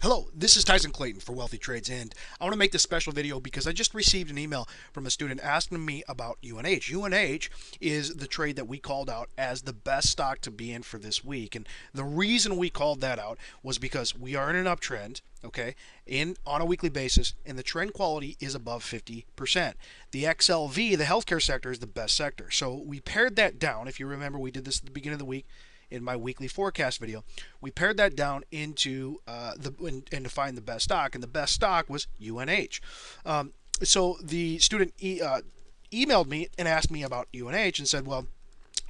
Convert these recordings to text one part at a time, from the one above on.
Hello, this is Tyson Clayton for Wealthy Trades, and I want to make this special video because I just received an email from a student asking me about UNH. UNH is the trade that we called out as the best stock to be in for this week, and the reason we called that out was because we are in an uptrend, okay, on a weekly basis, and the trend quality is above 50%. The XLV, the healthcare sector, is the best sector. So we pared that down. If you remember, we did this at the beginning of the week in my weekly forecast video. We pared that down into and to find the best stock, and the best stock was UNH. So the student emailed me and asked me about UNH and said, well,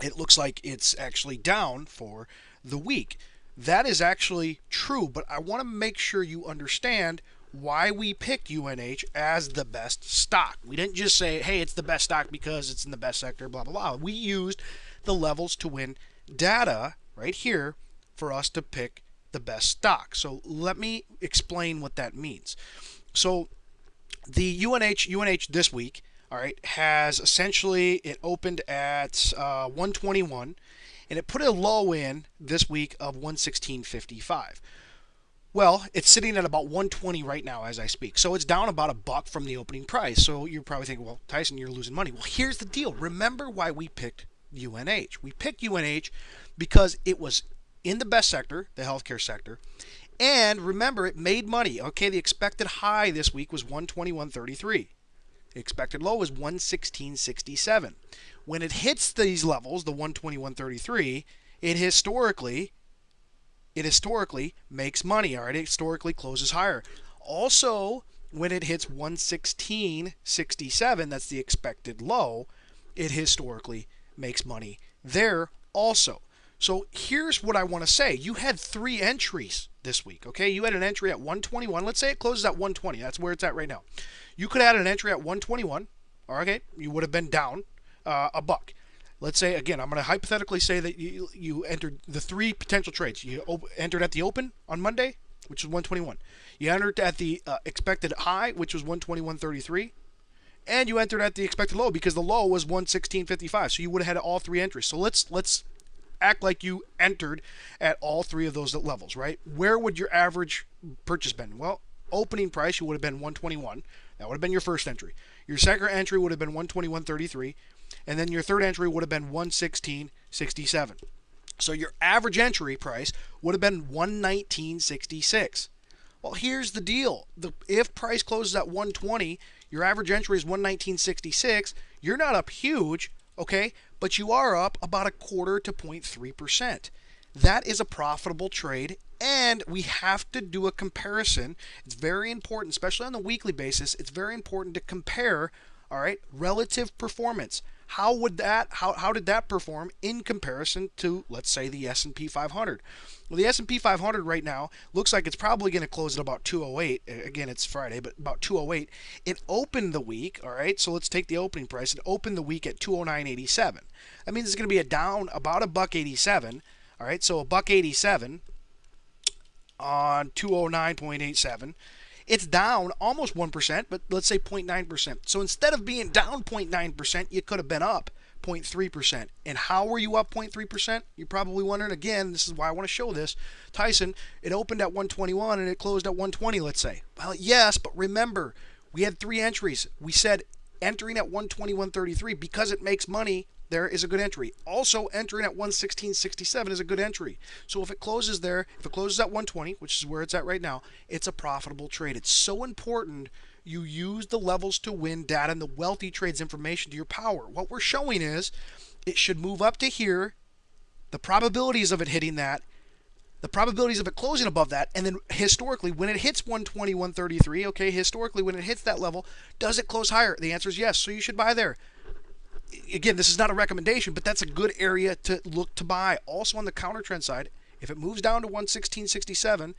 it looks like it's actually down for the week. That is actually true, but I want to make sure you understand why we picked UNH as the best stock. We didn't just say, hey, it's the best stock because it's in the best sector, blah, blah, blah. We used the levels to win data right here for us to pick the best stock. So let me explain what that means. So the UNH this week, all right, has essentially, it opened at 121 and it put a low in this week of 116.55. Well, it's sitting at about 120 right now as I speak. So it's down about $1 from the opening price. So you're probably thinking, well, Tyson, you're losing money. Well, here's the deal. Remember why we picked UNH. We picked UNH because it was in the best sector, the healthcare sector, and remember, it made money. Okay, the expected high this week was 121.33. The expected low was 116.67. When it hits these levels, the 121.33, it historically makes money. All right, it historically closes higher. Also, when it hits 116.67, that's the expected low, it historically makes money there also. So here's what I want to say. You had 3 entries this week, okay? You had an entry at 121. Let's say it closes at 120. That's where it's at right now. You could have had an entry at 121. Okay, you would have been down $1. Let's say, again, I'm going to hypothetically say that you entered the 3 potential trades. You entered at the open on Monday, which was 121. You entered at the expected high, which was 121.33. And you entered at the expected low because the low was 116.55. So you would have had all 3 entries. So let's act like you entered at all 3 of those levels, right? Where would your average purchase been? Well, opening price, you would have been 121. That would have been your first entry. Your second entry would have been 121.33. And then your third entry would have been 116.67. So your average entry price would have been 119.66. Well, here's the deal. If price closes at 120, your average entry is 119.66. You're not up huge, okay, but you are up about 1/4 to 0.3%. That is a profitable trade, and we have to do a comparison. It's very important, especially on the weekly basis. It's very important to compare, all right, relative performance. How did that perform in comparison to, let's say, the S&P 500? Well, the S&P 500 right now looks like it's probably going to close at about 208. Again, it's Friday, but about 208. It opened the week, all right, so let's take the opening price. It opened the week at 209.87. That means it's going to be a down about $1.87, all right, so $1.87 on 209.87. It's down almost 1%, but let's say 0.9%. So instead of being down 0.9%, you could have been up 0.3%. And how were you up 0.3%? You're probably wondering, again, this is why I want to show this. Tyson, it opened at 121 and it closed at 120, let's say. Well, yes, but remember, we had 3 entries. We said entering at 121.33 because it makes money, there is a good entry. Also, entering at 116.67 is a good entry. So if it closes there, if it closes at 120, which is where it's at right now, it's a profitable trade. It's so important you use the levels to win data and the Wealthy Trades information to your power. What we're showing is it should move up to here, the probabilities of it hitting that, the probabilities of it closing above that, and then historically, when it hits 121.33, okay, historically, when it hits that level, does it close higher? The answer is yes, so you should buy there. Again, this is not a recommendation, but that's a good area to look to buy. Also on the counter trend side, if it moves down to 116.67,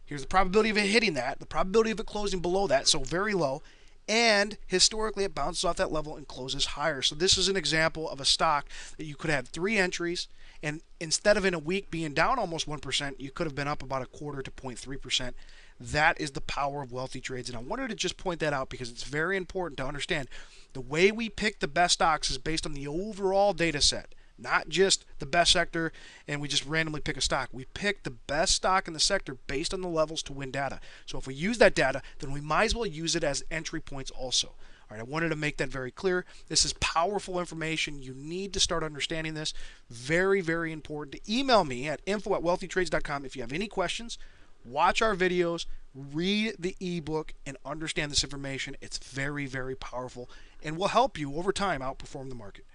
here's the probability of it hitting that, the probability of it closing below that, so very low, and historically it bounces off that level and closes higher. So this is an example of a stock that you could have 3 entries, and instead of in a week being down almost 1%, you could have been up about 1/4 to 0.3%. That is the power of Wealthy Trades, and I wanted to just point that out because it's very important to understand. The way we pick the best stocks is based on the overall data set, not just the best sector and we just randomly pick a stock. We pick the best stock in the sector based on the levels to win data. So if we use that data, then we might as well use it as entry points also. All right, I wanted to make that very clear. This is powerful information. You need to start understanding this. Very, very important. To email me at info@wealthytrades.com if you have any questions. Watch our videos, read the ebook, and understand this information. It's very, very powerful and will help you over time outperform the market.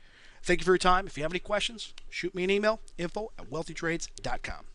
Thank you for your time. If you have any questions, shoot me an email, info@wealthytrades.com.